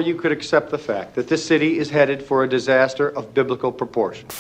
you could accept the fact that this city is headed for a disaster of biblical proportions.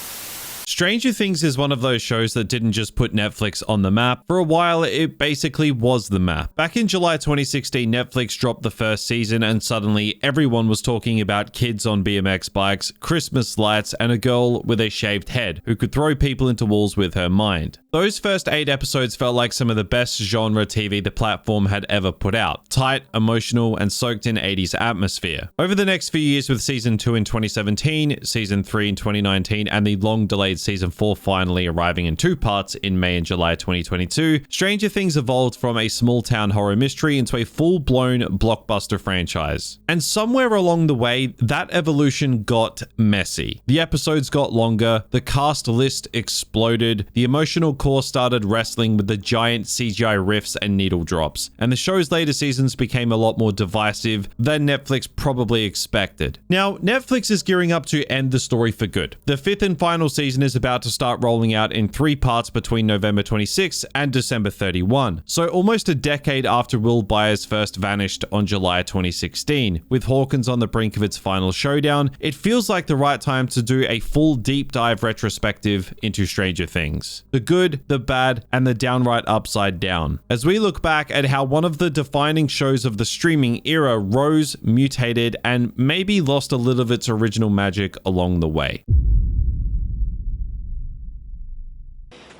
Stranger Things is one of those shows that didn't just put Netflix on the map. For a while, it basically was the map. Back in July 2016, Netflix dropped the first season and suddenly everyone was talking about kids on BMX bikes, Christmas lights, and a girl with a shaved head who could throw people into walls with her mind. Those first 8 episodes felt like some of the best genre TV the platform had ever put out. Tight, emotional, and soaked in 80s atmosphere. Over the next few years with season 2 in 2017, season 3 in 2019, and the long-delayed season 4 finally arriving in 2 parts in May and July 2022, Stranger Things evolved from a small-town horror mystery into a full-blown blockbuster franchise. And somewhere along the way, that evolution got messy. The episodes got longer, the cast list exploded, the emotional core started wrestling with the giant CGI riffs and needle drops, and the show's later seasons became a lot more divisive than Netflix probably expected. Now, Netflix is gearing up to end the story for good. The 5th and final season is about to start rolling out in 3 parts between November 26 and December 31, so almost a decade after Will Byers first vanished on July 2016. With Hawkins on the brink of its final showdown, it feels like the right time to do a full deep dive retrospective into Stranger Things. The good, the bad, and the downright upside down. As we look back at how one of the defining shows of the streaming era rose, mutated, and maybe lost a little of its original magic along the way.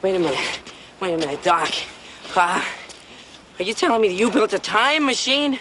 Wait a minute, Doc. Are you telling me that you built a time machine?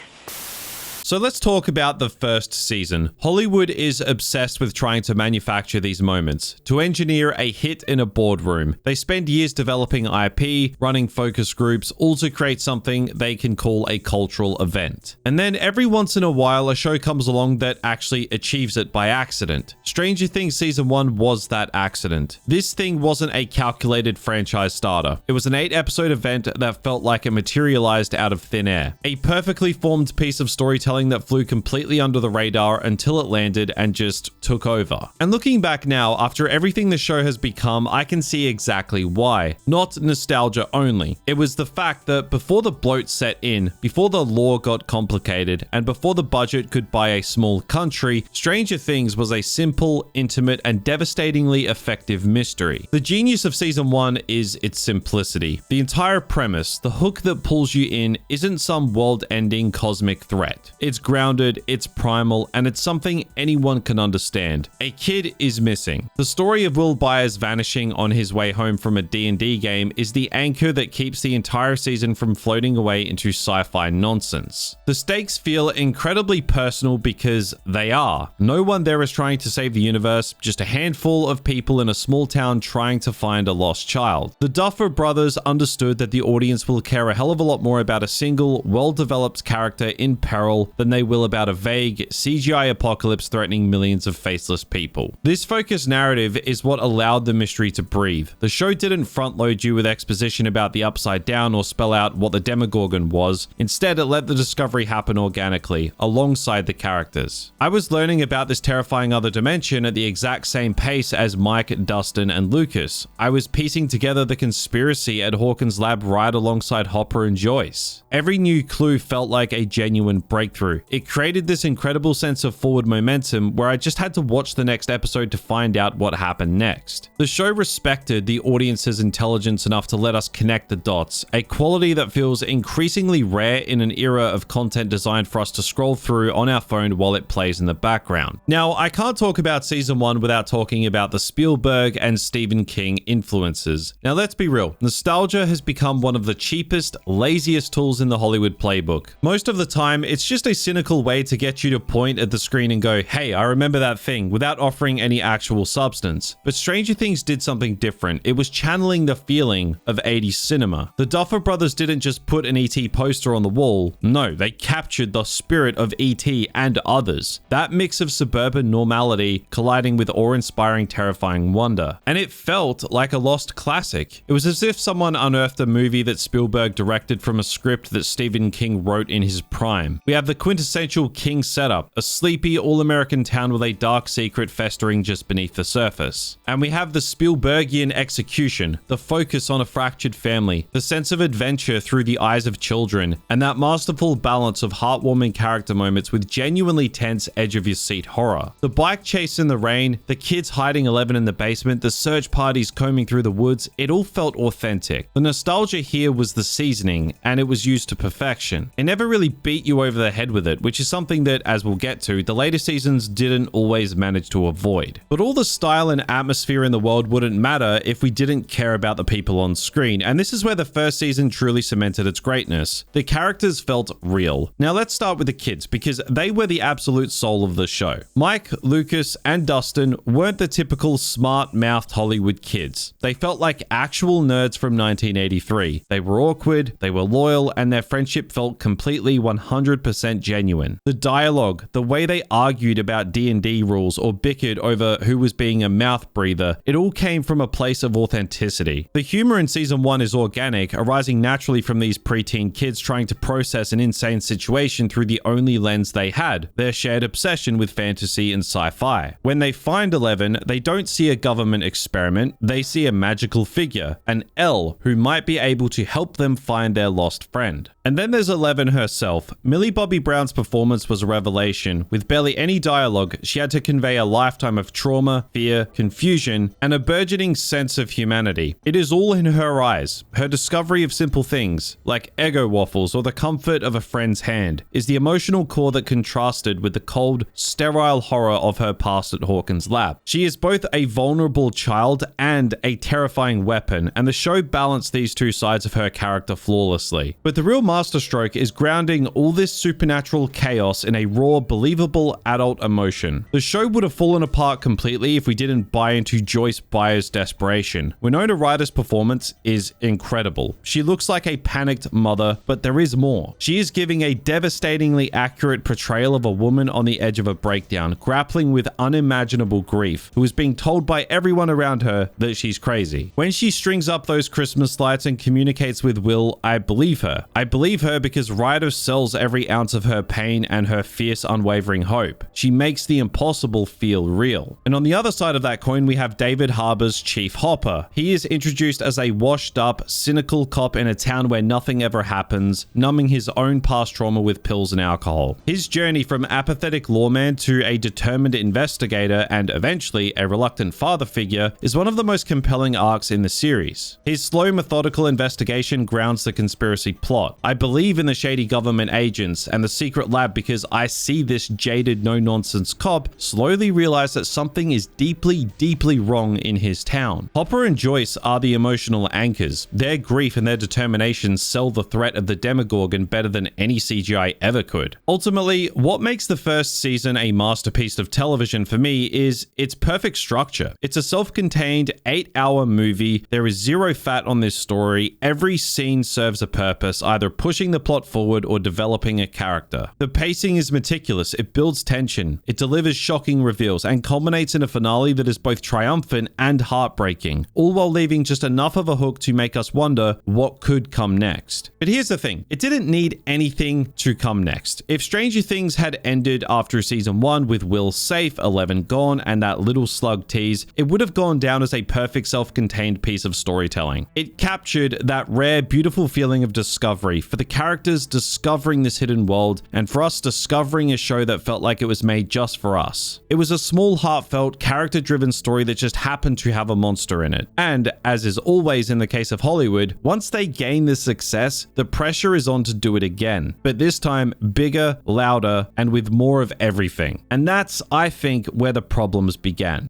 So let's talk about the first season. Hollywood is obsessed with trying to manufacture these moments, to engineer a hit in a boardroom. They spend years developing IP, running focus groups, all to create something they can call a cultural event. And then every once in a while, a show comes along that actually achieves it by accident. Stranger Things Season 1 was that accident. This thing wasn't a calculated franchise starter. It was an 8-episode event that felt like it materialized out of thin air. A perfectly formed piece of storytelling that flew completely under the radar until it landed and just took over. And looking back now, after everything the show has become, I can see exactly why. Not nostalgia only. It was the fact that before the bloat set in, before the lore got complicated, and before the budget could buy a small country, Stranger Things was a simple, intimate, and devastatingly effective mystery. The genius of Season 1 is its simplicity. The entire premise, the hook that pulls you in, isn't some world-ending cosmic threat. It's grounded, it's primal, and it's something anyone can understand. A kid is missing. The story of Will Byers vanishing on his way home from a D&D game is the anchor that keeps the entire season from floating away into sci-fi nonsense. The stakes feel incredibly personal because they are. No one there is trying to save the universe, just a handful of people in a small town trying to find a lost child. The Duffer Brothers understood that the audience will care a hell of a lot more about a single, well-developed character in peril than they will about a vague CGI apocalypse threatening millions of faceless people. This focused narrative is what allowed the mystery to breathe. The show didn't front-load you with exposition about the Upside Down or spell out what the Demogorgon was. Instead, it let the discovery happen organically, alongside the characters. I was learning about this terrifying other dimension at the exact same pace as Mike, Dustin, and Lucas. I was piecing together the conspiracy at Hawkins' lab right alongside Hopper and Joyce. Every new clue felt like a genuine breakthrough. It created this incredible sense of forward momentum where I just had to watch the next episode to find out what happened next. The show respected the audience's intelligence enough to let us connect the dots, a quality that feels increasingly rare in an era of content designed for us to scroll through on our phone while it plays in the background. Now, I can't talk about Season 1 without talking about the Spielberg and Stephen King influences. Now, let's be real. Nostalgia has become one of the cheapest, laziest tools in the Hollywood playbook. Most of the time, it's just a cynical way to get you to point at the screen and go, hey, I remember that thing, without offering any actual substance. But Stranger Things did something different. It was channeling the feeling of 80s cinema. The Duffer Brothers didn't just put an E.T. poster on the wall. No, they captured the spirit of E.T. and others. That mix of suburban normality colliding with awe-inspiring, terrifying wonder. And it felt like a lost classic. It was as if someone unearthed a movie that Spielberg directed from a script that Stephen King wrote in his prime. We have the quintessential king setup, a sleepy all-American town with a dark secret festering just beneath the surface. And we have the Spielbergian execution, the focus on a fractured family, the sense of adventure through the eyes of children, and that masterful balance of heartwarming character moments with genuinely tense edge-of-your-seat horror. The bike chase in the rain, the kids hiding Eleven in the basement, the search parties combing through the woods, it all felt authentic. The nostalgia here was the seasoning, and it was used to perfection. It never really beat you over the head with it, which is something that, as we'll get to, the later seasons didn't always manage to avoid. But all the style and atmosphere in the world wouldn't matter if we didn't care about the people on screen, and this is where the first season truly cemented its greatness. The characters felt real. Now let's start with the kids, because they were the absolute soul of the show. Mike, Lucas, and Dustin weren't the typical smart-mouthed Hollywood kids. They felt like actual nerds from 1983. They were awkward, they were loyal, and their friendship felt completely 100% genuine. The dialogue, the way they argued about D&D rules or bickered over who was being a mouth breather, it all came from a place of authenticity. The humor in season 1 is organic, arising naturally from these preteen kids trying to process an insane situation through the only lens they had, their shared obsession with fantasy and sci-fi. When they find Eleven, they don't see a government experiment, they see a magical figure, an L who might be able to help them find their lost friend. And then there's Eleven herself. Millie Bobby Brown's performance was a revelation. With barely any dialogue, she had to convey a lifetime of trauma, fear, confusion, and a burgeoning sense of humanity. It is all in her eyes. Her discovery of simple things, like Eggo waffles or the comfort of a friend's hand, is the emotional core that contrasted with the cold, sterile horror of her past at Hawkins' lab. She is both a vulnerable child and a terrifying weapon, and the show balanced these two sides of her character flawlessly. But the real masterstroke is grounding all this supernatural chaos in a raw, believable adult emotion. The show would have fallen apart completely if we didn't buy into Joyce Byers' desperation. Winona Ryder's performance is incredible. She looks like a panicked mother, but there is more. She is giving a devastatingly accurate portrayal of a woman on the edge of a breakdown, grappling with unimaginable grief, who is being told by everyone around her that she's crazy. When she strings up those Christmas lights and communicates with Will, I believe her. I believe her because Ryder sells every ounce of her pain and her fierce, unwavering hope. She makes the impossible feel real. And on the other side of that coin, we have David Harbour's Chief Hopper. He is introduced as a washed-up, cynical cop in a town where nothing ever happens, numbing his own past trauma with pills and alcohol. His journey from apathetic lawman to a determined investigator and eventually a reluctant father figure is one of the most compelling arcs in the series. His slow, methodical investigation grounds the conspiracy plot. I believe in the shady government agents and the secret lab because I see this jaded, no-nonsense cop slowly realize that something is deeply, deeply wrong in his town. Hopper and Joyce are the emotional anchors. Their grief and their determination sell the threat of the Demogorgon better than any CGI ever could. Ultimately, what makes the first season a masterpiece of television for me is its perfect structure. It's a self-contained 8-hour movie. There is zero fat on this story. Every scene serves a purpose, either pushing the plot forward or developing a character. The pacing is meticulous. It builds tension. It delivers shocking reveals and culminates in a finale that is both triumphant and heartbreaking, all while leaving just enough of a hook to make us wonder what could come next. But here's the thing. It didn't need anything to come next. If Stranger Things had ended after season 1 with Will safe, Eleven gone, and that little slug tease, it would have gone down as a perfect self-contained piece of storytelling. It captured that rare, beautiful feeling of discovery, for the characters discovering this hidden world, and for us discovering a show that felt like it was made just for us. It was a small, heartfelt, character-driven story that just happened to have a monster in it. And, as is always in the case of Hollywood, once they gain this success, the pressure is on to do it again. But this time, bigger, louder, and with more of everything. And that's, I think, where the problems began.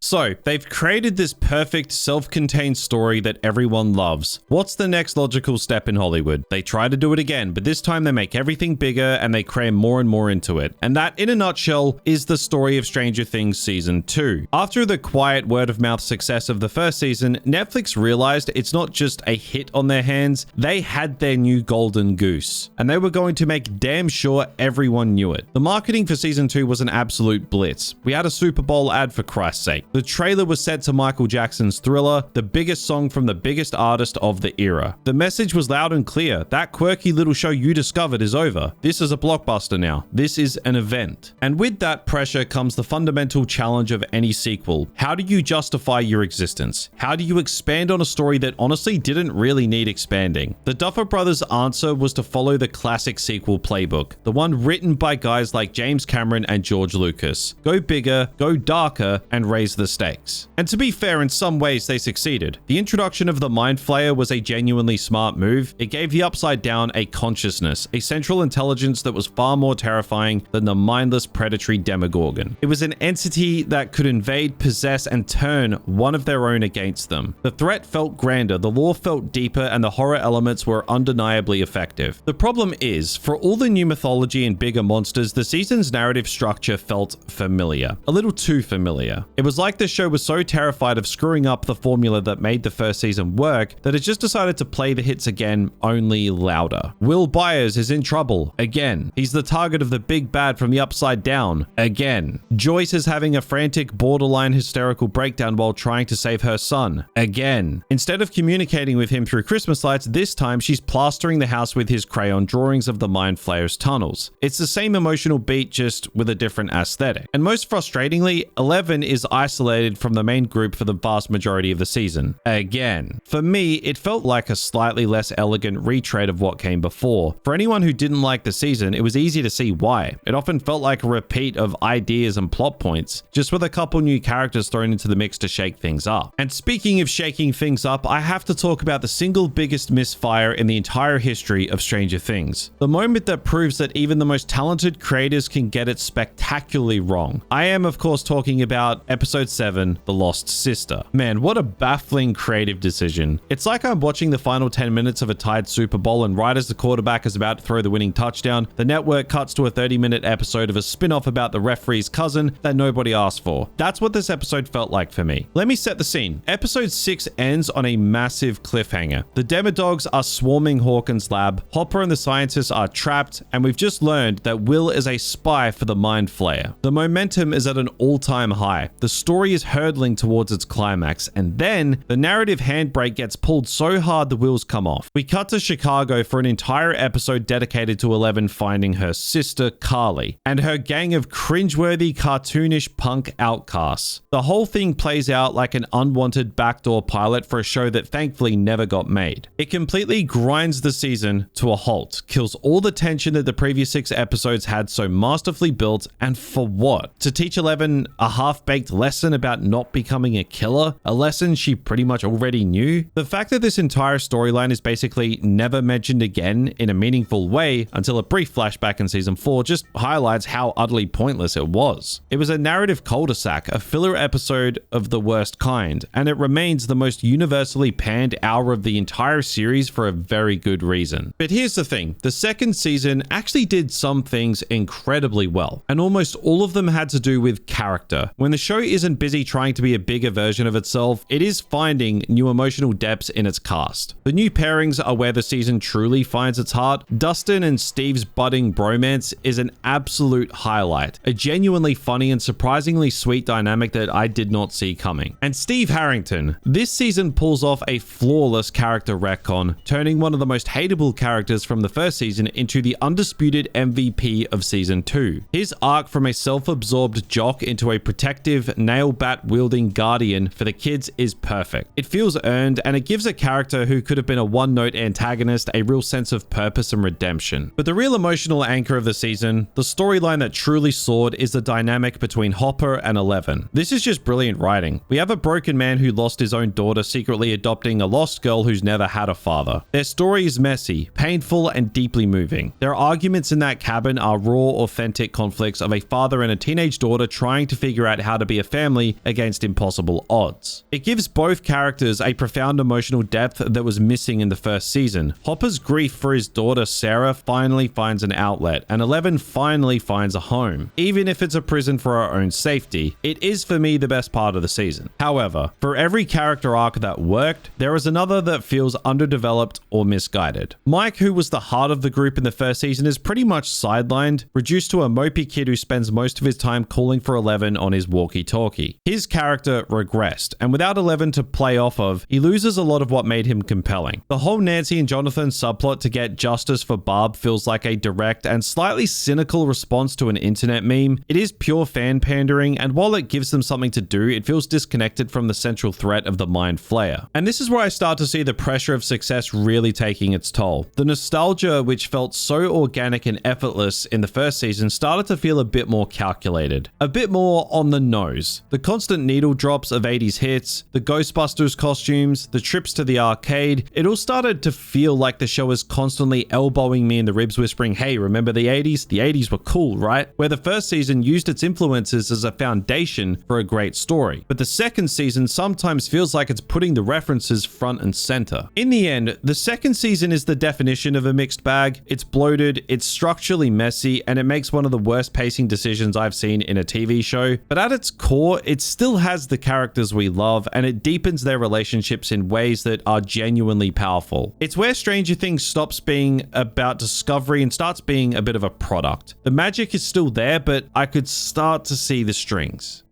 So, they've created this perfect, self-contained story that everyone loves. What's the next logical step in Hollywood? They try to do it again, but this time they make everything bigger and they cram more and more into it. And that, in a nutshell, is the story of Stranger Things Season 2. After the quiet word-of-mouth success of the first season, Netflix realized it's not just a hit on their hands, they had their new golden goose. And they were going to make damn sure everyone knew it. The marketing for Season 2 was an absolute blitz. We had a Super Bowl ad, for Christ's sake. The trailer was set to Michael Jackson's Thriller, the biggest song from the biggest artist of the era. The message was loud and clear. That quirky little show you discovered is over. This is a blockbuster now. This is an event. And with that pressure comes the fundamental challenge of any sequel. How do you justify your existence? How do you expand on a story that honestly didn't really need expanding? The Duffer Brothers' answer was to follow the classic sequel playbook, the one written by guys like James Cameron and George Lucas. Go bigger, go darker, and raise the stakes. And to be fair, in some ways they succeeded. The introduction of the Mind Flayer was a genuinely smart move. It gave the Upside Down a consciousness, a central intelligence that was far more terrifying than the mindless predatory Demogorgon. It was an entity that could invade, possess, and turn one of their own against them. The threat felt grander, the lore felt deeper, and the horror elements were undeniably effective. The problem is, for all the new mythology and bigger monsters, the season's narrative structure felt familiar. A little too familiar. It was like the show was so terrified of screwing up the formula that made the first season work that it just decided to play the hits again, only louder. Will Byers is in trouble again. He's the target of the big bad from the Upside Down again. Joyce is having a frantic, borderline hysterical breakdown while trying to save her son again. Instead of communicating with him through Christmas lights, this time she's plastering the house with his crayon drawings of the Mind Flayer's tunnels. It's the same emotional beat, just with a different aesthetic. And most frustratingly, 11 is isolated from the main group for the vast majority of the season again. For me, it felt like a slightly less elegant retread of what came before. For anyone who didn't like the season, it was easy to see why. It often felt like a repeat of ideas and plot points, just with a couple new characters thrown into the mix to shake things up. And speaking of shaking things up, I have to talk about the single biggest misfire in the entire history of Stranger Things. The moment that proves that even the most talented creators can get it spectacularly wrong. I am, of course, talking about episode 7, The Lost Sister. Man, what a baffling creative decision. It's like I'm watching the final 10 minutes of a tied Super Bowl, and right as the quarterback is about to throw the winning touchdown, the network cuts to a 30-minute episode of a spin-off about the referee's cousin that nobody asked for. That's what this episode felt like for me. Let me set the scene. Episode 6 ends on a massive cliffhanger. The Demodogs are swarming Hawkins' lab, Hopper and the scientists are trapped, and we've just learned that Will is a spy for the Mind Flayer. The momentum is at an all-time high. The story is hurtling towards its climax, and then the narrative handbrake gets pulled so hard the wheels come off. We cut to Chicago for an entire episode dedicated to 11 finding her sister, Carly, and her gang of cringeworthy, cartoonish punk outcasts. The whole thing plays out like an unwanted backdoor pilot for a show that thankfully never got made. It completely grinds the season to a halt, kills all the tension that the previous 6 episodes had so masterfully built, and for what? To teach 11 a half-baked lesson about not becoming a killer? A lesson she pretty much already knew? The fact that this entire storyline is basically never mentioned again in a meaningful way until a brief flashback in season 4 just highlights how utterly pointless it was. It was a narrative cul-de-sac, a filler episode of the worst kind, and it remains the most universally panned hour of the entire series for a very good reason. But here's the thing, the second season actually did some things incredibly well, and almost all of them had to do with character. When the show isn't busy trying to be a bigger version of itself, it is finding new emotional depths in its cast. The new pairings are where the season truly finds its heart. Dustin and Steve's budding bromance is an absolute highlight, a genuinely funny and surprisingly sweet dynamic that I did not see coming. And Steve Harrington, this season pulls off a flawless character retcon, turning one of the most hateable characters from the first season into the undisputed MVP of season 2. His arc from a self-absorbed jock into a protective, nail-bat-wielding guardian for the kids is perfect. It feels earned, and it gives a character who could have been a one-note antagonist a real sense of purpose and redemption. But the real emotional anchor of the season, the storyline that truly soared, is the dynamic between Hopper and 11. This is just brilliant writing. We have a broken man who lost his own daughter secretly adopting a lost girl who's never had a father. Their story is messy, painful, and deeply moving. Their arguments in that cabin are raw, authentic conflicts of a father and a teenage daughter trying to figure out how to be a family against impossible odds. It gives both characters a profound emotional depth that was missing in the first season. Hopper's grief for his daughter Sarah finally finds an outlet, and 11 finally finds a home. Even if it's a prison for her own safety, it is for me the best part of the season. However, for every character arc that worked, there is another that feels underdeveloped or misguided. Mike, who was the heart of the group in the first season, is pretty much sidelined, reduced to a mopey kid who spends most of his time calling for 11 on his walkie-talkie. bulky. His character regressed, and without Eleven to play off of, he loses a lot of what made him compelling. The whole Nancy and Jonathan subplot to get justice for Barb feels like a direct and slightly cynical response to an internet meme. It is pure fan pandering, and while it gives them something to do, it feels disconnected from the central threat of the Mind Flayer. And this is where I start to see the pressure of success really taking its toll. The nostalgia, which felt so organic and effortless in the first season, started to feel a bit more calculated, a bit more on the nose. The constant needle drops of 80s hits, the Ghostbusters costumes, the trips to the arcade, it all started to feel like the show is constantly elbowing me in the ribs, whispering, hey, remember the 80s? The 80s were cool, right? Where the first season used its influences as a foundation for a great story. But the second season sometimes feels like it's putting the references front and center. In the end, the second season is the definition of a mixed bag. It's bloated, it's structurally messy, and it makes one of the worst pacing decisions I've seen in a TV show. But at its core, it still has the characters we love, and it deepens their relationships in ways that are genuinely powerful. It's where Stranger Things stops being about discovery and starts being a bit of a product. The magic is still there, but I could start to see the strings.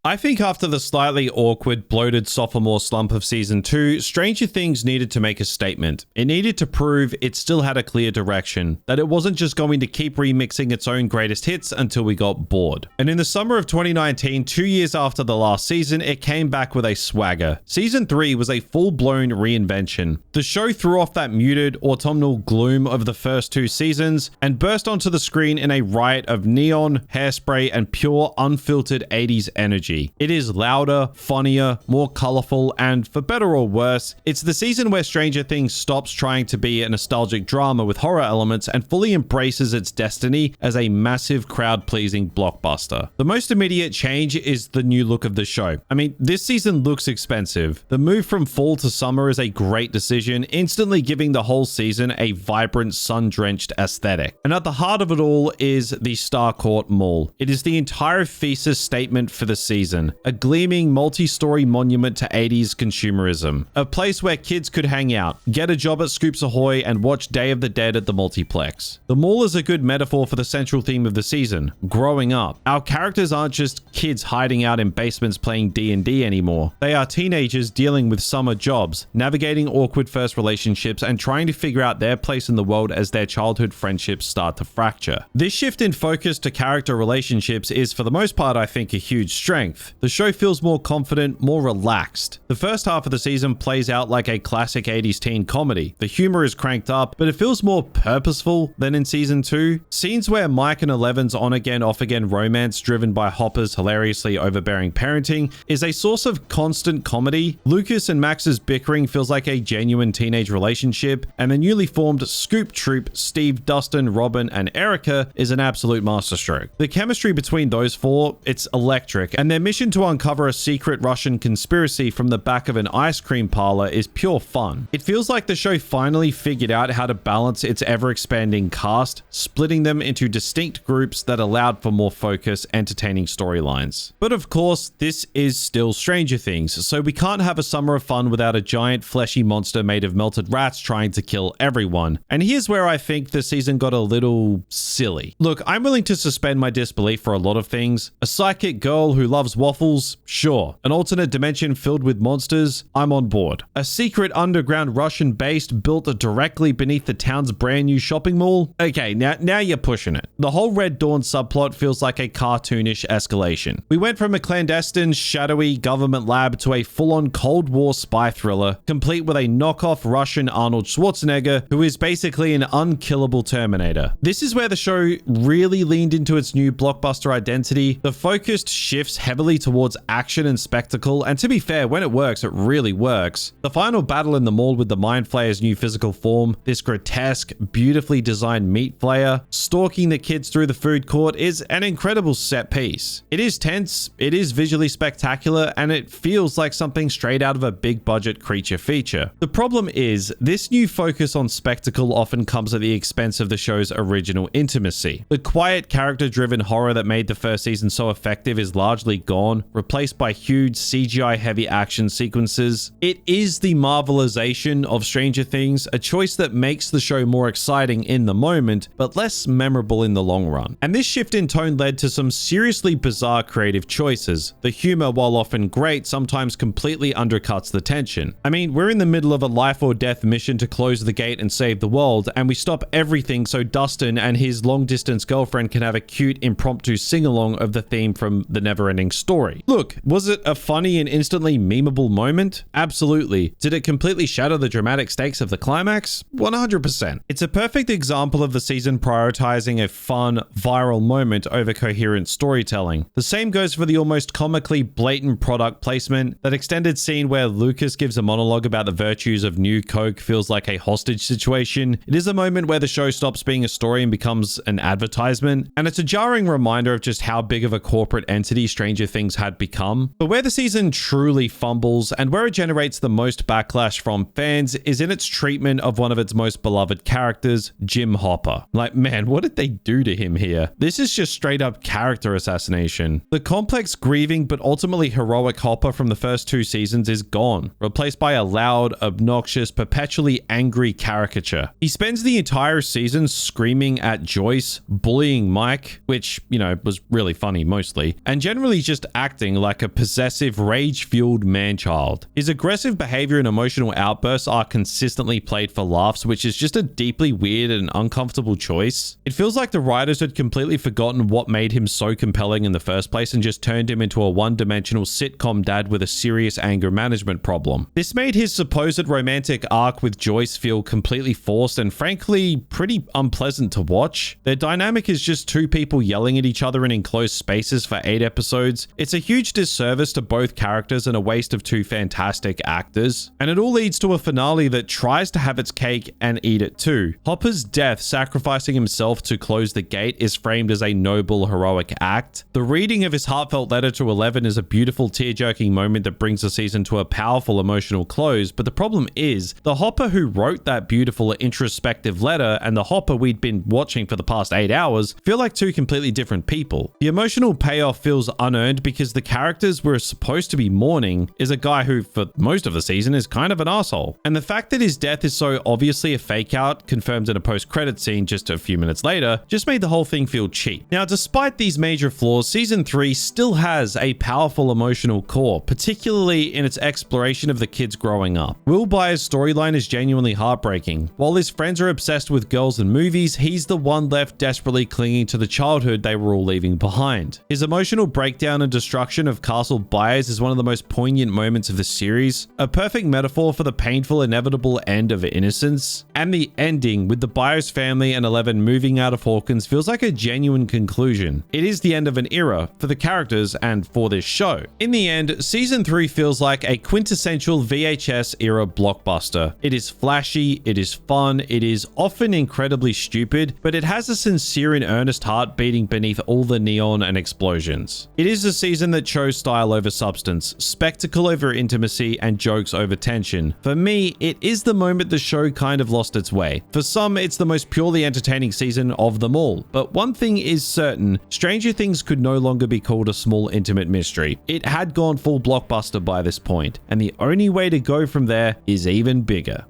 I think after the slightly awkward, bloated sophomore slump of season 2, Stranger Things needed to make a statement. It needed to prove it still had a clear direction, that it wasn't just going to keep remixing its own greatest hits until we got bored. And in the summer of 2019, 2 years after the last season, it came back with a swagger. Season 3 was a full-blown reinvention. The show threw off that muted, autumnal gloom of the first 2 seasons and burst onto the screen in a riot of neon, hairspray, and pure, unfiltered 80s energy. It is louder, funnier, more colorful, and for better or worse, it's the season where Stranger Things stops trying to be a nostalgic drama with horror elements and fully embraces its destiny as a massive crowd-pleasing blockbuster. The most immediate change is the new look of the show. I mean, this season looks expensive. The move from fall to summer is a great decision, instantly giving the whole season a vibrant, sun-drenched aesthetic. And at the heart of it all is the Starcourt Mall. It is the entire thesis statement for the season. A gleaming multi-story monument to 80s consumerism. A place where kids could hang out, get a job at Scoops Ahoy, and watch Day of the Dead at the multiplex. The mall is a good metaphor for the central theme of the season, growing up. Our characters aren't just kids hiding out in basements playing D&D anymore. They are teenagers dealing with summer jobs, navigating awkward first relationships, and trying to figure out their place in the world as their childhood friendships start to fracture. This shift in focus to character relationships is, for the most part, I think, a huge strength. The show feels more confident, more relaxed. The first half of the season plays out like a classic 80s teen comedy. The humor is cranked up, but it feels more purposeful than in season 2. Scenes where Mike and Eleven's on-again, off-again romance driven by Hopper's hilariously overbearing parenting is a source of constant comedy. Lucas and Max's bickering feels like a genuine teenage relationship, and the newly formed Scoop Troop, Steve, Dustin, Robin, and Erica is an absolute masterstroke. The chemistry between those four, it's electric, and their mission to uncover a secret Russian conspiracy from the back of an ice cream parlor is pure fun. It feels like the show finally figured out how to balance its ever-expanding cast, splitting them into distinct groups that allowed for more focused, entertaining storylines. But of course, this is still Stranger Things, so we can't have a summer of fun without a giant fleshy monster made of melted rats trying to kill everyone. And here's where I think the season got a little silly. Look, I'm willing to suspend my disbelief for a lot of things. A psychic girl who loves waffles? Sure. An alternate dimension filled with monsters? I'm on board. A secret underground Russian base built directly beneath the town's brand new shopping mall? Okay, now you're pushing it. The whole Red Dawn subplot feels like a cartoonish escalation. We went from a clandestine, shadowy government lab to a full-on Cold War spy thriller, complete with a knockoff Russian Arnold Schwarzenegger, who is basically an unkillable Terminator. This is where the show really leaned into its new blockbuster identity. The focused shifts heavily towards action and spectacle, and to be fair, when it works, it really works. The final battle in the mall with the Mind Flayer's new physical form, this grotesque, beautifully designed meat flayer, stalking the kids through the food court is an incredible set piece. It is tense, it is visually spectacular, and it feels like something straight out of a big budget creature feature. The problem is, this new focus on spectacle often comes at the expense of the show's original intimacy. The quiet, character-driven horror that made the first season so effective is largely gone, replaced by huge CGI-heavy action sequences. It is the Marvelization of Stranger Things, a choice that makes the show more exciting in the moment, but less memorable in the long run. And this shift in tone led to some seriously bizarre creative choices. The humor, while often great, sometimes completely undercuts the tension. I mean, we're in the middle of a life or death mission to close the gate and save the world, and we stop everything so Dustin and his long-distance girlfriend can have a cute impromptu sing-along of the theme from The Neverending Story. Look, was it a funny and instantly memeable moment? Absolutely. Did it completely shatter the dramatic stakes of the climax? 100%. It's a perfect example of the season prioritizing a fun, viral moment over coherent storytelling. The same goes for the almost comically blatant product placement. That extended scene where Lucas gives a monologue about the virtues of New Coke feels like a hostage situation. It is a moment where the show stops being a story and becomes an advertisement, and it's a jarring reminder of just how big of a corporate entity Stranger Things had become. But where the season truly fumbles and where it generates the most backlash from fans is in its treatment of one of its most beloved characters, Jim Hopper. Like, man, what did they do to him here? This is just straight up character assassination. The complex, grieving, but ultimately heroic Hopper from the first 2 seasons is gone, replaced by a loud, obnoxious, perpetually angry caricature. He spends the entire season screaming at Joyce, bullying Mike, which, you know, was really funny mostly, and generally just acting like a possessive, rage-fueled man-child. His aggressive behavior and emotional outbursts are consistently played for laughs, which is just a deeply weird and uncomfortable choice. It feels like the writers had completely forgotten what made him so compelling in the first place and just turned him into a one-dimensional sitcom dad with a serious anger management problem. This made his supposed romantic arc with Joyce feel completely forced and frankly pretty unpleasant to watch. Their dynamic is just 2 people yelling at each other in enclosed spaces for 8 episodes. It's a huge disservice to both characters and a waste of 2 fantastic actors. And it all leads to a finale that tries to have its cake and eat it too. Hopper's death, sacrificing himself to close the gate, is framed as a noble, heroic act. The reading of his heartfelt letter to Eleven is a beautiful, tear-jerking moment that brings the season to a powerful emotional close, but the problem is, the Hopper who wrote that beautiful, introspective letter and the Hopper we'd been watching for the past 8 hours feel like 2 completely different people. The emotional payoff feels unearned because the characters we're supposed to be mourning is a guy who, for most of the season, is kind of an asshole. And the fact that his death is so obviously a fake out, confirmed in a post-credit scene just a few minutes later, just made the whole thing feel cheap. Now, despite these major flaws, season 3 still has a powerful emotional core, particularly in its exploration of the kids growing up. Will Byers' storyline is genuinely heartbreaking. While his friends are obsessed with girls and movies, he's the one left desperately clinging to the childhood they were all leaving behind. His emotional breakdown and destruction of Castle Byers is one of the most poignant moments of the series, a perfect metaphor for the painful, inevitable end of innocence. And the ending, with the Byers family and Eleven moving out of Hawkins, feels like a genuine conclusion. It is the end of an era for the characters and for this show. In the end, season 3 feels like a quintessential VHS era blockbuster. It is flashy, it is fun, it is often incredibly stupid, but it has a sincere and earnest heart beating beneath all the neon and explosions. It is a season that chose style over substance, spectacle over intimacy, and jokes over tension. For me, it is the moment the show kind of lost its way. For some, it's the most purely entertaining season of them all. But one thing is certain, Stranger Things could no longer be called a small intimate mystery. It had gone full blockbuster by this point, and the only way to go from there is even bigger.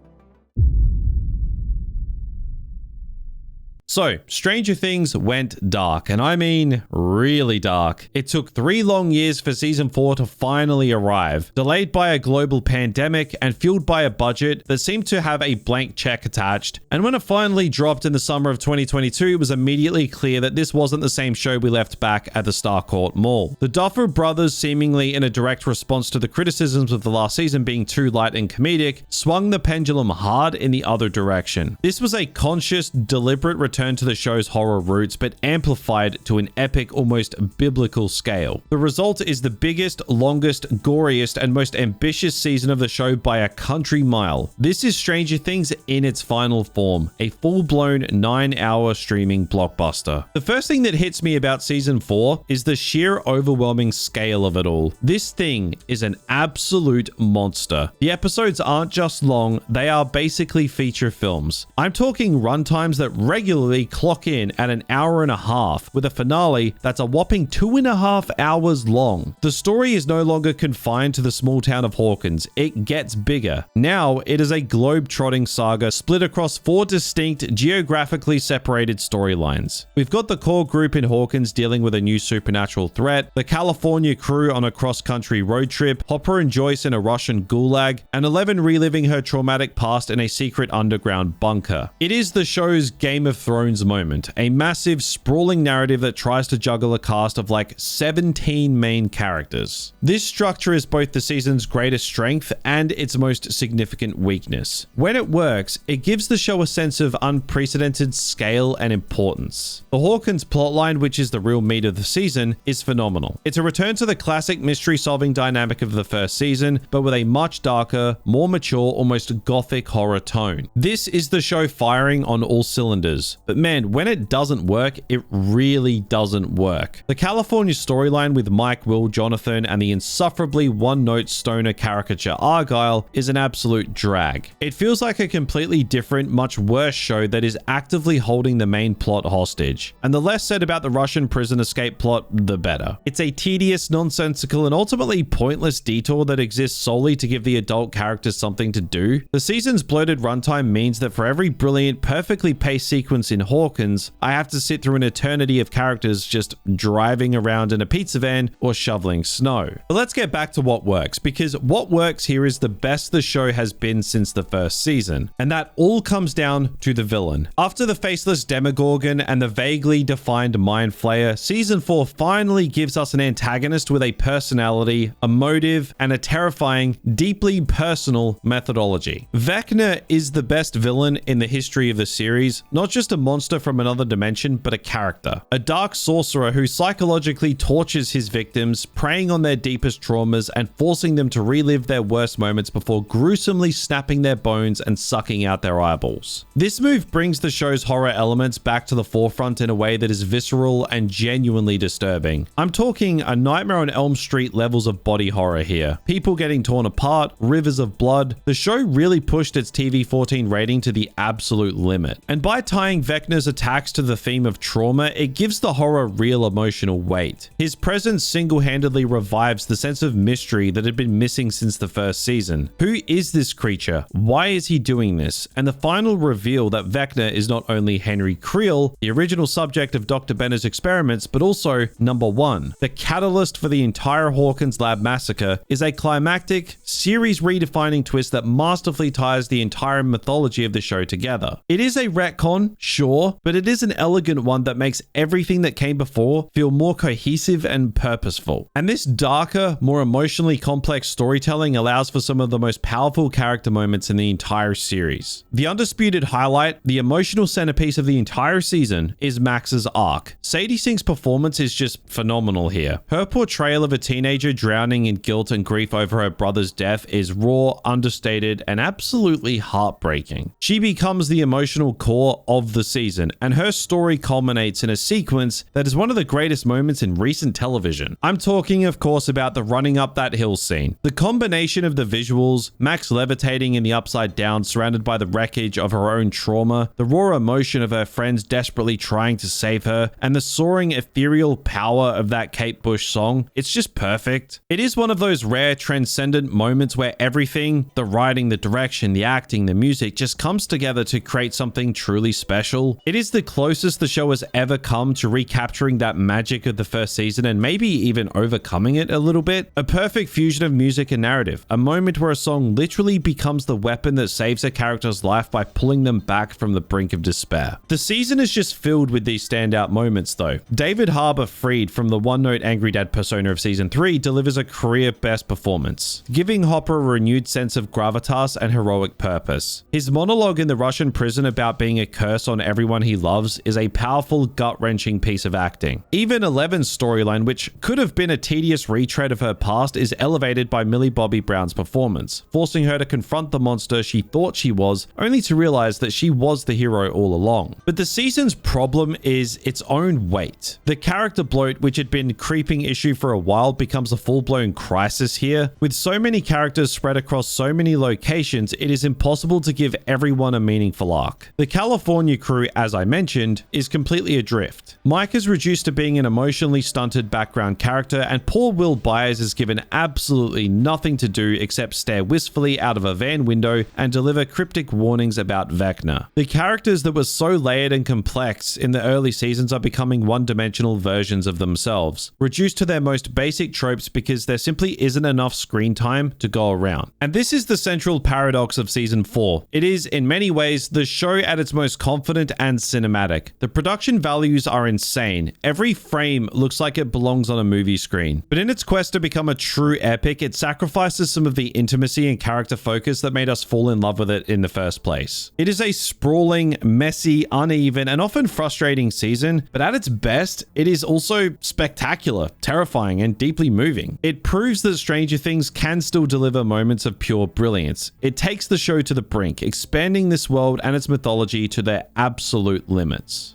So, Stranger Things went dark, and I mean really dark. It took 3 long years for season 4 to finally arrive, delayed by a global pandemic and fueled by a budget that seemed to have a blank check attached. And when it finally dropped in the summer of 2022, it was immediately clear that this wasn't the same show we left back at the Starcourt Mall. The Duffer Brothers, seemingly in a direct response to the criticisms of the last season being too light and comedic, swung the pendulum hard in the other direction. This was a conscious, deliberate return to the show's horror roots, but amplified to an epic, almost biblical scale. The result is the biggest, longest, goriest, and most ambitious season of the show by a country mile. This is Stranger Things in its final form, a full-blown 9-hour streaming blockbuster. The first thing that hits me about season 4 is the sheer overwhelming scale of it all. This thing is an absolute monster. The episodes aren't just long, they are basically feature films. I'm talking runtimes that regularly regularly clock in at an hour and a half, with a finale that's a whopping 2.5 hours long. The story is no longer confined to the small town of Hawkins. It gets bigger. Now it is a globe-trotting saga split across 4 distinct, geographically separated storylines. We've got the core group in Hawkins dealing with a new supernatural threat, the California crew on a cross-country road trip, Hopper and Joyce in a Russian gulag, and Eleven reliving her traumatic past in a secret underground bunker. It is the show's Game of Thrones moment, a massive, sprawling narrative that tries to juggle a cast of like 17 main characters. This structure is both the season's greatest strength and its most significant weakness. When it works, it gives the show a sense of unprecedented scale and importance. The Hawkins plotline, which is the real meat of the season, is phenomenal. It's a return to the classic mystery-solving dynamic of the first season, but with a much darker, more mature, almost gothic horror tone. This is the show firing on all cylinders, but man, when it doesn't work, it really doesn't work. The California storyline with Mike, Will, Jonathan, and the insufferably one-note stoner caricature Argyle is an absolute drag. It feels like a completely different, much worse show that is actively holding the main plot hostage. And the less said about the Russian prison escape plot, the better. It's a tedious, nonsensical, and ultimately pointless detour that exists solely to give the adult characters something to do. The season's bloated runtime means that for every brilliant, perfectly paced sequence in Hawkins, I have to sit through an eternity of characters just driving around in a pizza van or shoveling snow. But let's get back to what works, because what works here is the best the show has been since the first season, and that all comes down to the villain. After the faceless Demogorgon and the vaguely defined Mind Flayer, season 4 finally gives us an antagonist with a personality, a motive, and a terrifying, deeply personal methodology. Vecna is the best villain in the history of the series, not just a monster from another dimension, but a character. A dark sorcerer who psychologically tortures his victims, preying on their deepest traumas and forcing them to relive their worst moments before gruesomely snapping their bones and sucking out their eyeballs. This move brings the show's horror elements back to the forefront in a way that is visceral and genuinely disturbing. I'm talking a Nightmare on Elm Street levels of body horror here. People getting torn apart, rivers of blood. The show really pushed its TV-14 rating to the absolute limit. And by tying Vecna's attacks to the theme of trauma, it gives the horror real emotional weight. His presence single-handedly revives the sense of mystery that had been missing since the first season. Who is this creature? Why is he doing this? And the final reveal that Vecna is not only Henry Creel, the original subject of Dr. Benner's experiments, but also number 1. The catalyst for the entire Hawkins Lab massacre is a climactic, series-redefining twist that masterfully ties the entire mythology of the show together. It is a retcon, sure, but it is an elegant one that makes everything that came before feel more cohesive and purposeful. And this darker, more emotionally complex storytelling allows for some of the most powerful character moments in the entire series. The undisputed highlight, the emotional centerpiece of the entire season, is Max's arc. Sadie Sink's performance is just phenomenal here. Her portrayal of a teenager drowning in guilt and grief over her brother's death is raw, understated, and absolutely heartbreaking. She becomes the emotional core of the season, and her story culminates in a sequence that is one of the greatest moments in recent television. I'm talking, of course, about the running up that hill scene. The combination of the visuals, Max levitating in the upside down surrounded by the wreckage of her own trauma, the raw emotion of her friends desperately trying to save her, and the soaring ethereal power of that Kate Bush song, it's just perfect. It is one of those rare transcendent moments where everything, the writing, the direction, the acting, the music, just comes together to create something truly special. It is the closest the show has ever come to recapturing that magic of the first season and maybe even overcoming it a little bit. A perfect fusion of music and narrative, a moment where a song literally becomes the weapon that saves a character's life by pulling them back from the brink of despair. The season is just filled with these standout moments though. David Harbour, freed from the one-note angry dad persona of season 3, delivers a career best performance, giving Hopper a renewed sense of gravitas and heroic purpose. His monologue in the Russian prison about being a curse on everyone he loves is a powerful, gut-wrenching piece of acting. Even Eleven's storyline, which could have been a tedious retread of her past, is elevated by Millie Bobby Brown's performance, forcing her to confront the monster she thought she was, only to realize that she was the hero all along. But the season's problem is its own weight. The character bloat, which had been a creeping issue for a while, becomes a full-blown crisis here. With so many characters spread across so many locations, it is impossible to give everyone a meaningful arc. The California crew crew, as I mentioned, is completely adrift. Mike is reduced to being an emotionally stunted background character, and poor Will Byers is given absolutely nothing to do except stare wistfully out of a van window and deliver cryptic warnings about Vecna. The characters that were so layered and complex in the early seasons are becoming one-dimensional versions of themselves, reduced to their most basic tropes because there simply isn't enough screen time to go around. And this is the central paradox of season 4. It is, in many ways, the show at its most confident and cinematic. The production values are insane. Every frame looks like it belongs on a movie screen. But in its quest to become a true epic, it sacrifices some of the intimacy and character focus that made us fall in love with it in the first place. It is a sprawling, messy, uneven, and often frustrating season, but at its best, it is also spectacular, terrifying, and deeply moving. It proves that Stranger Things can still deliver moments of pure brilliance. It takes the show to the brink, expanding this world and its mythology to their absolute limits.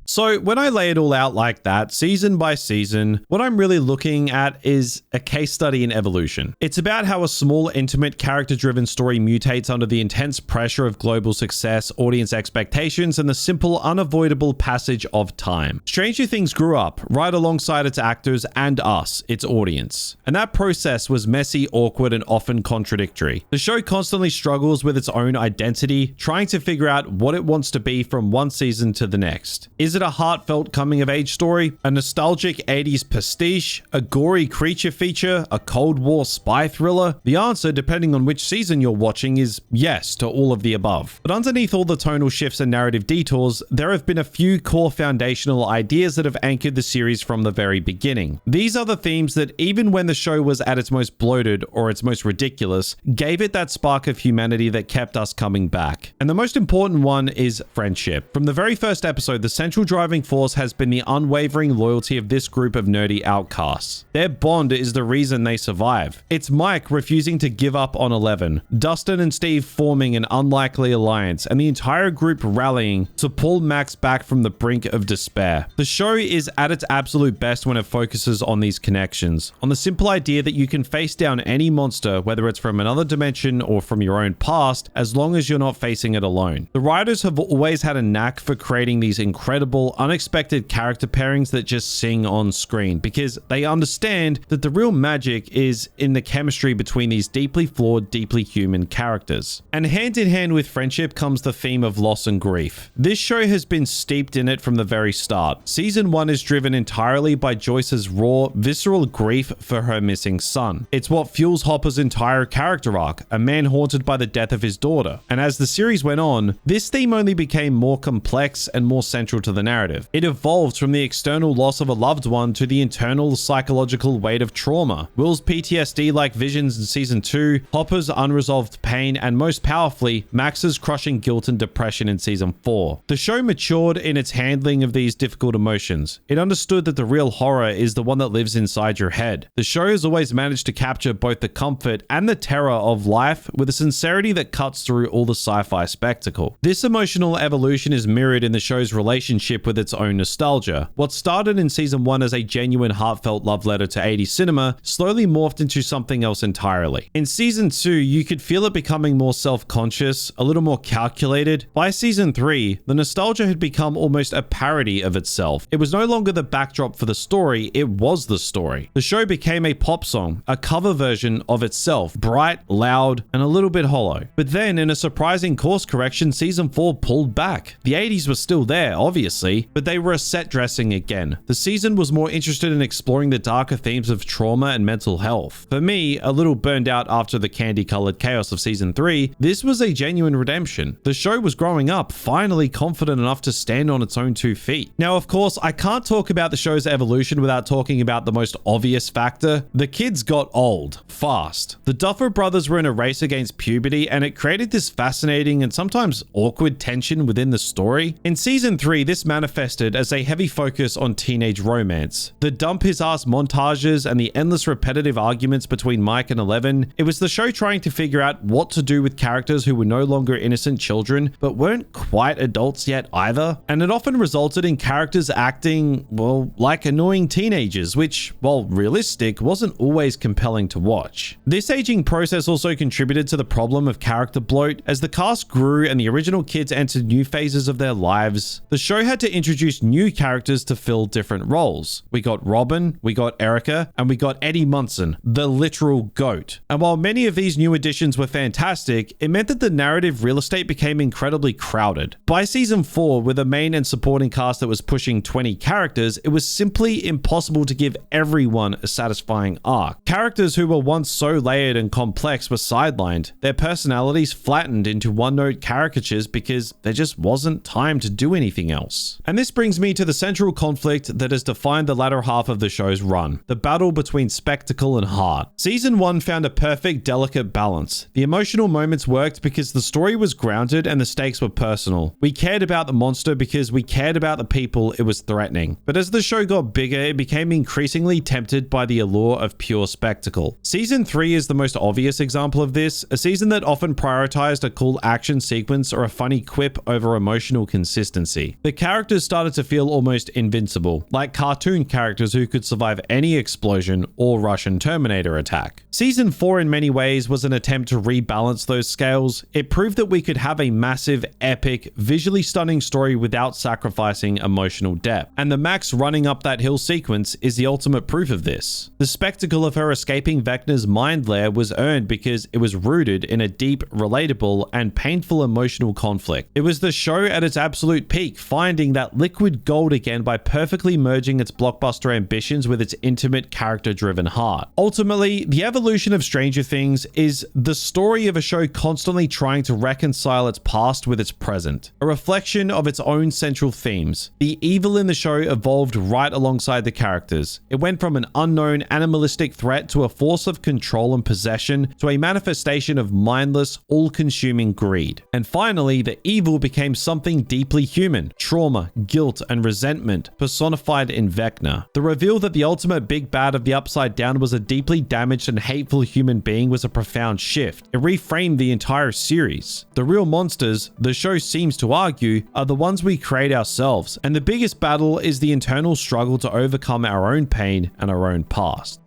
So when I lay it all out like that, season by season, what I'm really looking at is a case study in evolution. It's about how a small, intimate, character-driven story mutates under the intense pressure of global success, audience expectations, and the simple, unavoidable passage of time. Stranger Things grew up right alongside its actors and us, its audience. And that process was messy, awkward, and often contradictory. The show constantly struggles with its own identity, trying to figure out what it wants to be from one season to the next. Is it a heartfelt coming-of-age story, a nostalgic 80s pastiche, a gory creature feature, a Cold War spy thriller? The answer, depending on which season you're watching, is yes to all of the above. But underneath all the tonal shifts and narrative detours, there have been a few core foundational ideas that have anchored the series from the very beginning. These are the themes that, even when the show was at its most bloated or its most ridiculous, gave it that spark of humanity that kept us coming back. And the most important one is friendship. From the very first episode, the central driving force has been the unwavering loyalty of this group of nerdy outcasts. Their bond is the reason they survive. It's Mike refusing to give up on Eleven, Dustin and Steve forming an unlikely alliance, and the entire group rallying to pull Max back from the brink of despair. The show is at its absolute best when it focuses on these connections, on the simple idea that you can face down any monster, whether it's from another dimension or from your own past, as long as you're not facing it alone. The writers have always had a knack for creating these incredible, unexpected character pairings that just sing on screen, because they understand that the real magic is in the chemistry between these deeply flawed, deeply human characters. And hand in hand with friendship comes the theme of loss and grief. This show has been steeped in it from the very start. Season 1 is driven entirely by Joyce's raw, visceral grief for her missing son. It's what fuels Hopper's entire character arc, a man haunted by the death of his daughter. And as the series went on, this theme only became more complex and more central to the narrative. It evolved from the external loss of a loved one to the internal psychological weight of trauma. Will's PTSD-like visions in season 2, Hopper's unresolved pain, and most powerfully, Max's crushing guilt and depression in season 4. The show matured in its handling of these difficult emotions. It understood that the real horror is the one that lives inside your head. The show has always managed to capture both the comfort and the terror of life with a sincerity that cuts through all the sci-fi spectacle. This emotional evolution is mirrored in the show's relationship with its own nostalgia. What started in season 1 as a genuine heartfelt love letter to 80s cinema slowly morphed into something else entirely. In season 2, you could feel it becoming more self-conscious, a little more calculated. By season 3, the nostalgia had become almost a parody of itself. It was no longer the backdrop for the story, it was the story. The show became a pop song, a cover version of itself, bright, loud, and a little bit hollow. But then, in a surprising course correction, season 4 pulled back. The 80s were still there, obviously, but they were a set dressing again. The season was more interested in exploring the darker themes of trauma and mental health. For me, a little burned out after the candy-colored chaos of season 3, this was a genuine redemption. The show was growing up, finally confident enough to stand on its own 2 feet. Now, of course, I can't talk about the show's evolution without talking about the most obvious factor. The kids got old, fast. The Duffer Brothers were in a race against puberty, and it created this fascinating and sometimes awkward tension within the story. In season 3, this manifested as a heavy focus on teenage romance. The dump his ass montages and the endless repetitive arguments between Mike and Eleven, it was the show trying to figure out what to do with characters who were no longer innocent children, but weren't quite adults yet either. And it often resulted in characters acting, well, like annoying teenagers, which, while realistic, wasn't always compelling to watch. This aging process also contributed to the problem of character bloat. As the cast grew and the original kids entered new phases of their lives, the show had to introduce new characters to fill different roles. We got Robin, we got Erica, and we got Eddie Munson, the literal GOAT. And while many of these new additions were fantastic, it meant that the narrative real estate became incredibly crowded. By season 4, with a main and supporting cast that was pushing 20 characters, it was simply impossible to give everyone a satisfying arc. Characters who were once so layered and complex were sidelined, their personalities flattened into one-note caricatures because there just wasn't time to do anything else. And this brings me to the central conflict that has defined the latter half of the show's run, the battle between spectacle and heart. Season 1 found a perfect, delicate balance. The emotional moments worked because the story was grounded and the stakes were personal. We cared about the monster because we cared about the people it was threatening. But as the show got bigger, it became increasingly tempted by the allure of pure spectacle. Season 3 is the most obvious example of this, a season that often prioritized a cool action sequence or a funny quip over emotional consistency. The characters started to feel almost invincible, like cartoon characters who could survive any explosion or Russian Terminator attack. Season 4 in many ways was an attempt to rebalance those scales. It proved that we could have a massive, epic, visually stunning story without sacrificing emotional depth. And the Max running up that hill sequence is the ultimate proof of this. The spectacle of her escaping Vecna's mind lair was earned because it was rooted in a deep, relatable, and painful emotional conflict. It was the show at its absolute peak, finding that liquid gold again by perfectly merging its blockbuster ambitions with its intimate, character-driven heart. Ultimately, the evolution of Stranger Things is the story of a show constantly trying to reconcile its past with its present, a reflection of its own central themes. The evil in the show evolved right alongside the characters. It went from an unknown animalistic threat to a force of control and possession to a manifestation of mindless, all-consuming greed. And finally, the evil became something deeply human: trauma, guilt, and resentment personified in Vecna. The reveal that the ultimate big bad of the Upside Down was a deeply damaged and hateful human being was a profound shift. It reframed the entire series. The real monsters, the show seems to argue, are the ones we create ourselves, and the biggest battle is the internal struggle to overcome our own pain and our own past.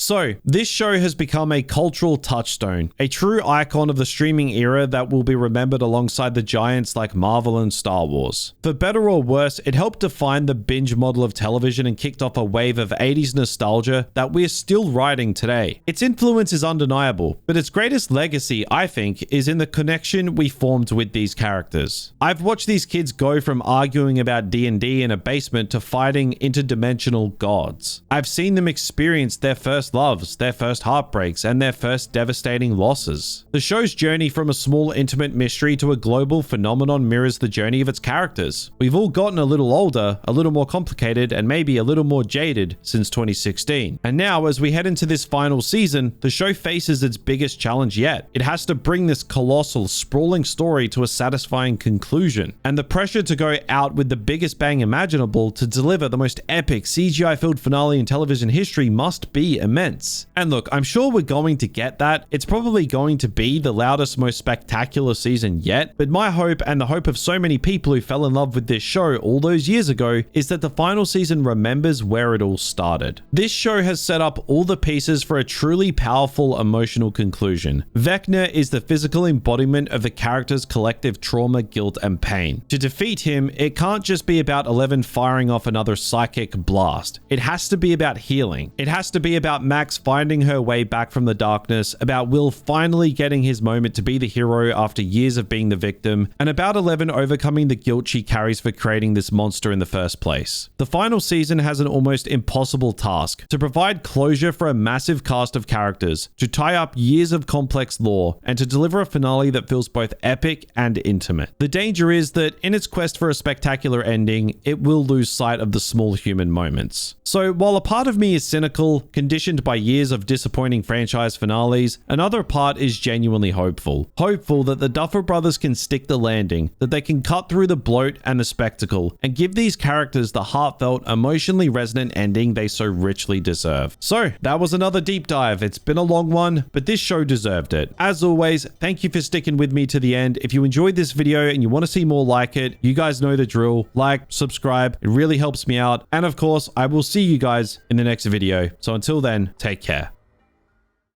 So, this show has become a cultural touchstone, a true icon of the streaming era that will be remembered alongside the giants like Marvel and Star Wars. For better or worse, it helped define the binge model of television and kicked off a wave of 80s nostalgia that we're still riding today. Its influence is undeniable, but its greatest legacy, I think, is in the connection we formed with these characters. I've watched these kids go from arguing about D&D in a basement to fighting interdimensional gods. I've seen them experience their first loves, their first heartbreaks, and their first devastating losses. The show's journey from a small intimate mystery to a global phenomenon mirrors the journey of its characters. We've all gotten a little older, a little more complicated, and maybe a little more jaded since 2016. And now, as we head into this final season, the show faces its biggest challenge yet. It has to bring this colossal, sprawling story to a satisfying conclusion. And the pressure to go out with the biggest bang imaginable to deliver the most epic CGI-filled finale in television history must be immense. And look, I'm sure we're going to get that. It's probably going to be the loudest, most spectacular season yet, but my hope, and the hope of so many people who fell in love with this show all those years ago, is that the final season remembers where it all started. This show has set up all the pieces for a truly powerful emotional conclusion. Vecna is the physical embodiment of the character's collective trauma, guilt, and pain. To defeat him, it can't just be about Eleven firing off another psychic blast. It has to be about healing. It has to be about Max finding her way back from the darkness, about Will finally getting his moment to be the hero after years of being the victim, and about Eleven overcoming the guilt she carries for creating this monster in the first place. The final season has an almost impossible task: to provide closure for a massive cast of characters, to tie up years of complex lore, and to deliver a finale that feels both epic and intimate. The danger is that in its quest for a spectacular ending, it will lose sight of the small human moments. So while a part of me is cynical, conditioned burdened by years of disappointing franchise finales, another part is genuinely hopeful. Hopeful that the Duffer Brothers can stick the landing, that they can cut through the bloat and the spectacle, and give these characters the heartfelt, emotionally resonant ending they so richly deserve. So, that was another deep dive. It's been a long one, but this show deserved it. As always, thank you for sticking with me to the end. If you enjoyed this video and you want to see more like it, you guys know the drill. Like, subscribe, it really helps me out. And of course, I will see you guys in the next video. So until then, take care.